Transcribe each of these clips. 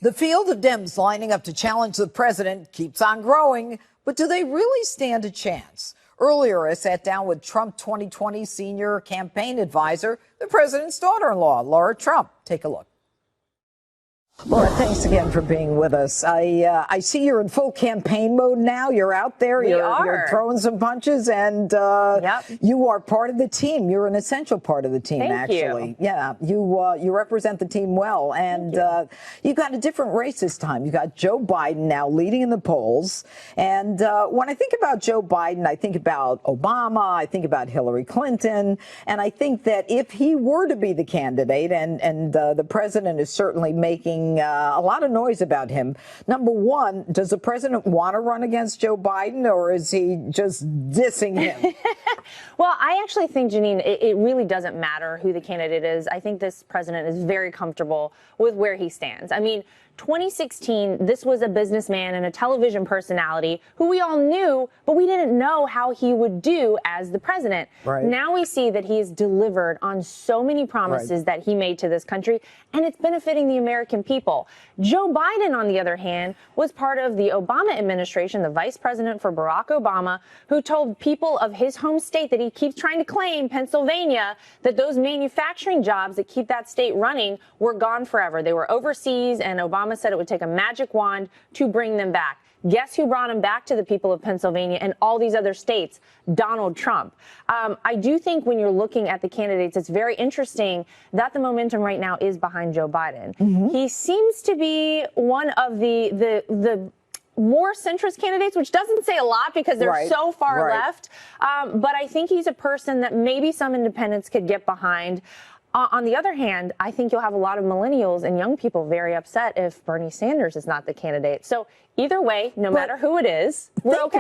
The field of DEMS lining up to challenge the president keeps on growing, but do they really stand a chance? Earlier, I sat down with Trump 2020 senior campaign advisor, the president's daughter-in-law, Lara Trump. Take a look. Laura, thanks again for being with us. I see you're in full campaign mode now. You're out there. You're throwing some punches, and you are part of the team. You're an essential part of the team, actually. Yeah, you represent the team well, and you've got a different race this time. You've got Joe Biden now leading in the polls, and when I think about Joe Biden, I think about Obama, I think about Hillary Clinton, and I think that if he were to be the candidate, and the president is certainly making a lot of noise about him. Number one, does the president want to run against Joe Biden, or is he just dissing him? Well, I actually think, Janine, it really doesn't matter who the candidate is. I think this president is very comfortable with where he stands. I mean, 2016, this was a businessman and a television personality who we all knew, but we didn't know how he would do as the president. Right. Now we see that he has delivered on so many promises that he made to this country, and it's benefiting the American people. Joe Biden, on the other hand, was part of the Obama administration, the vice president for Barack Obama, who told people of his home state that he keeps trying to claim, Pennsylvania, that those manufacturing jobs that keep that state running were gone forever. They were overseas, and Obama said it would take a magic wand to bring them back. Guess who brought him back to the people of Pennsylvania and all these other states? Donald Trump. I do think when you're looking at the candidates, it's very interesting that the momentum right now is behind Joe Biden. He seems to be one of the more centrist candidates, which doesn't say a lot because they're so far left. But I think he's a person that maybe some independents could get behind. On the other hand, I think you'll have a lot of millennials and young people very upset if Bernie Sanders is not the candidate. So either way, no matter who it is, we're okay.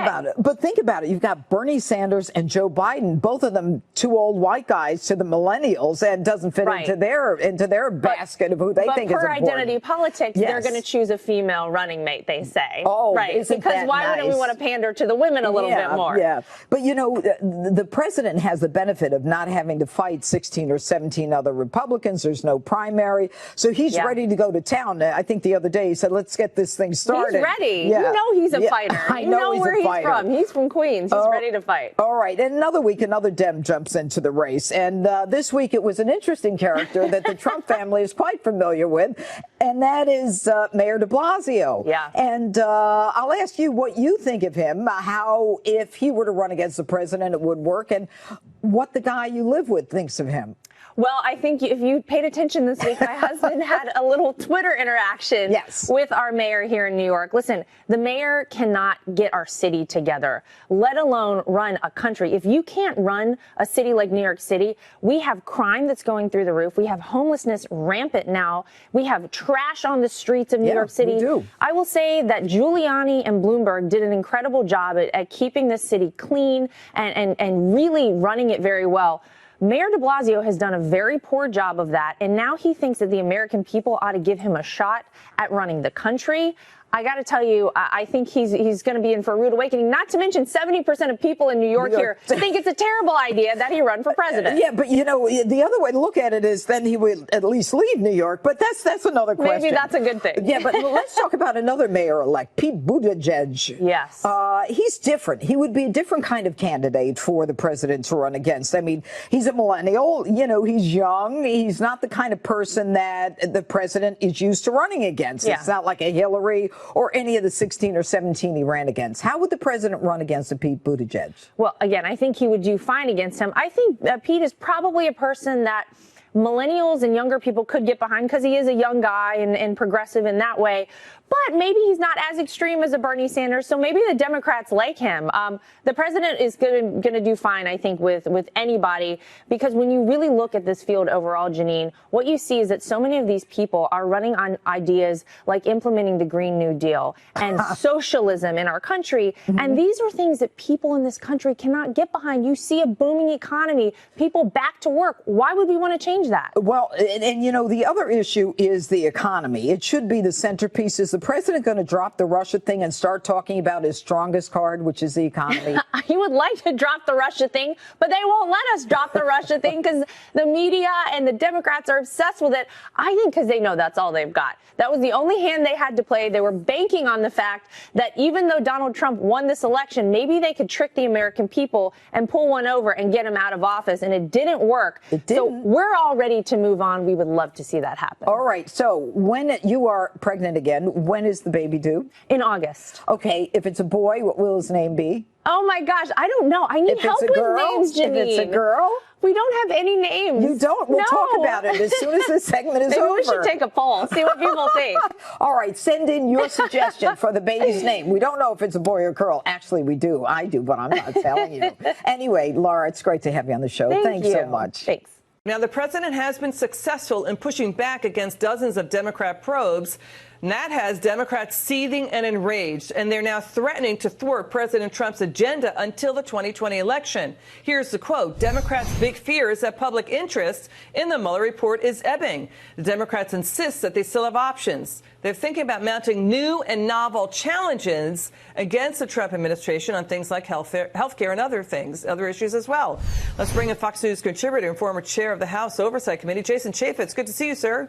Think about it. You've got Bernie Sanders and Joe Biden, both of them two old white guys to the millennials, and doesn't fit into their basket of who they think is important. But per identity politics, they're going to choose a female running mate, they say. Oh, right. Because why wouldn't we want to pander to the women a little bit more? Yeah. But, you know, the president has the benefit of not having to fight 16 or 17 other Republicans. There's no primary. So he's ready to go to town. I think the other day he said, let's get this thing started. He's ready. You know he's a fighter. I know where he's from. He's from Queens. He's ready to fight. All right. And another week, another Dem jumps into the race. And this week, it was an interesting character that the Trump family is quite familiar with, and that is Mayor de Blasio. Yeah. And I'll ask you what you think of him, how, if he were to run against the president, it would work, and what the guy you live with thinks of him. Well, I think if you paid attention this week, my husband had a little Twitter interaction with our mayor here in New York. Listen, the mayor cannot get our city together, let alone run a country. If you can't run a city like New York City, we have crime that's going through the roof. We have homelessness rampant now. We have trash on the streets of New York City. We do. I will say that Giuliani and Bloomberg did an incredible job at keeping this city clean and really running it very well. Mayor de Blasio has done a very poor job of that, and now he thinks that the American people ought to give him a shot at running the country. I got to tell you, I think he's going to be in for a rude awakening, not to mention 70% of people in New York here think it's a terrible idea that he run for president. Yeah, but, you know, the other way to look at it is then he would at least leave New York. But that's another question. Maybe that's a good thing. Yeah, but let's talk about another mayor-elect, Pete Buttigieg. Yes. He's different. He would be a different kind of candidate for the president to run against. I mean, he's a millennial. You know, he's young. He's not the kind of person that the president is used to running against. Yeah. It's not like a Hillary or any of the 16 or 17 he ran against. How would the president run against a Pete Buttigieg? Well, again, I think he would do fine against him. I think Pete is probably a person that millennials and younger people could get behind because he is a young guy and progressive in that way. But maybe he's not as extreme as a Bernie Sanders, so maybe the Democrats like him. The president is going to do fine, I think, with anybody, because when you really look at this field overall, Janine, what you see is that so many of these people are running on ideas like implementing the Green New Deal and socialism in our country. And these are things that people in this country cannot get behind. You see a booming economy, people back to work. Why would we want to change change that. Well, and you know, the other issue is the economy. It should be the centerpiece. Is the president going to drop the Russia thing and start talking about his strongest card, which is the economy? He would like to drop the Russia thing, but they won't let us drop the Russia thing because the media and the Democrats are obsessed with it. I think because they know that's all they've got. That was the only hand they had to play. They were banking on the fact that even though Donald Trump won this election, maybe they could trick the American people and pull one over and get him out of office. And it didn't work. It didn't. So we're all ready to move on. We would love to see that happen. All right. So when you are pregnant again, when is the baby due? In August. Okay. If it's a boy, what will his name be? Oh, my gosh. I don't know. I need help with names, Janine. If it's a girl? We don't have any names. You don't? We'll talk about it as soon as this segment is Maybe over. we should take a poll, see what people think. All right, send in your suggestion for the baby's name. We don't know if it's a boy or girl. Actually, we do. I do, but I'm not telling you. Anyway, Lara, it's great to have you on the show. Thanks so much. Thanks. Now, the president has been successful in pushing back against dozens of Democrat probes. And that has Democrats seething and enraged, and they're now threatening to thwart President Trump's agenda until the 2020 election. Here's the quote. Democrats' big fear is that public interest in the Mueller report is ebbing. The Democrats insist that they still have options. They're thinking about mounting new and novel challenges against the Trump administration on things like health care and other things, other issues as well. Let's bring in Fox News contributor and former chair of the House Oversight Committee, Jason Chaffetz. Good to see you, sir.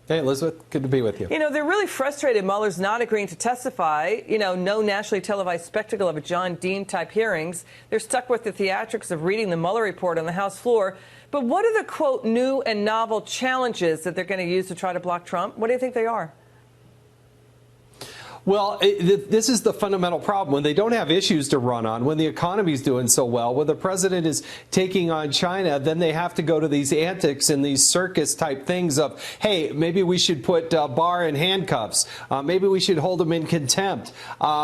Hey, Elizabeth, good to be with you. You know, they're really frustrated Mueller's not agreeing to testify. You know, no nationally televised spectacle of a John Dean-type hearings. They're stuck with the theatrics of reading the Mueller report on the House floor. But what are the, quote, new and novel challenges that they're going to use to try to block Trump? What do you think they are? Well, this is the fundamental problem. When they don't have issues to run on, when the economy's doing so well, when the president is taking on China, then they have to go to these antics and these circus type things of, hey, maybe we should put Barr in handcuffs. Maybe we should hold him in contempt.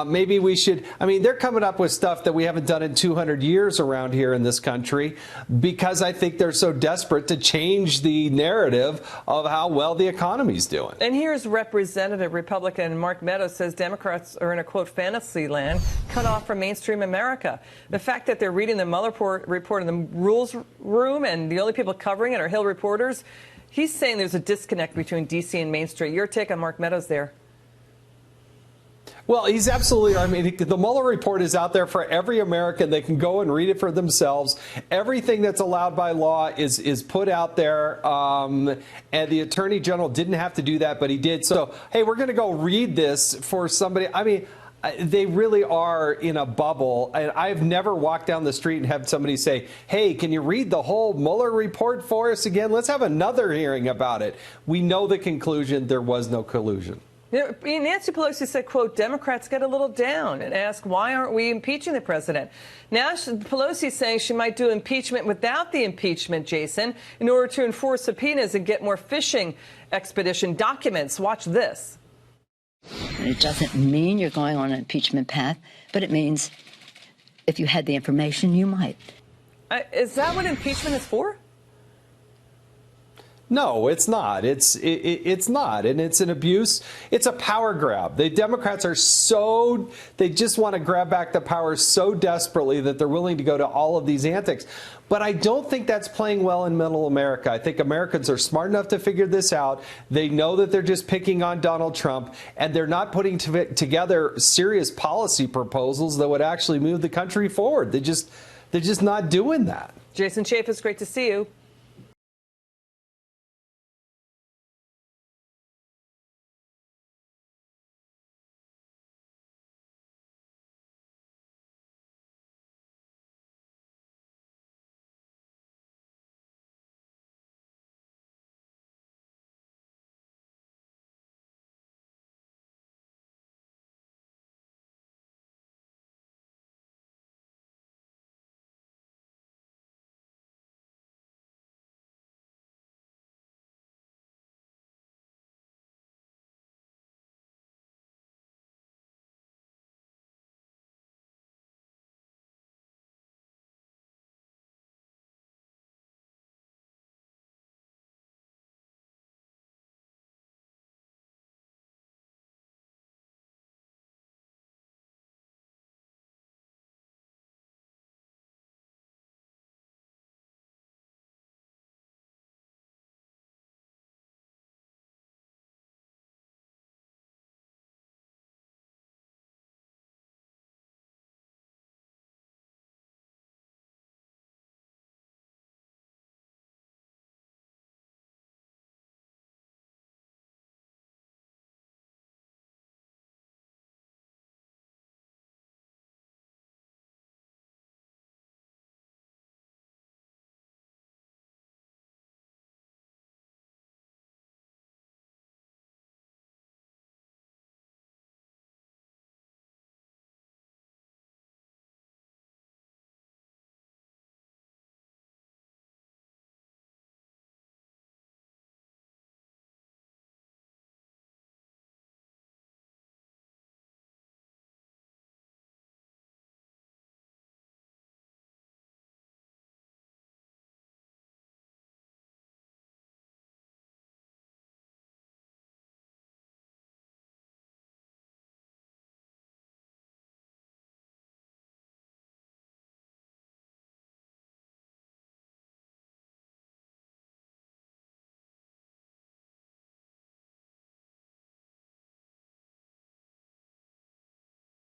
Maybe we should. I mean, they're coming up with stuff that we haven't done in 200 years around here in this country because I think they're so desperate to change the narrative of how well the economy's doing. And here's Representative Republican Mark Meadows says Democrats are in a, quote, fantasy land cut off from mainstream America. The fact that they're reading the Mueller report in the rules room and the only people covering it are Hill reporters, he's saying there's a disconnect between D.C. and Main Street. Your take on Mark Meadows there? Well, he's absolutely, I mean, the Mueller report is out there for every American. They can go and read it for themselves. Everything that's allowed by law is put out there. And the Attorney General didn't have to do that, but he did. So, hey, we're going to go read this for somebody. I mean, they really are in a bubble. And I've never walked down the street and had somebody say, hey, can you read the whole Mueller report for us again? Let's have another hearing about it. We know the conclusion. There was no collusion. You know, Nancy Pelosi said, quote, Democrats get a little down and ask, why aren't we impeaching the president? Now Pelosi is saying she might do impeachment without the impeachment, Jason, in order to enforce subpoenas and get more fishing expedition documents. Watch this. It doesn't mean you're going on an impeachment path, but it means if you had the information, you might. Is that what impeachment is for? No, it's not. It's not. And it's an abuse. It's a power grab. The Democrats are they just want to grab back the power so desperately that they're willing to go to all of these antics. But I don't think that's playing well in middle America. I think Americans are smart enough to figure this out. They know that they're just picking on Donald Trump, and they're not putting together serious policy proposals that would actually move the country forward. They're just not doing that. Jason Chaffetz, great to see you.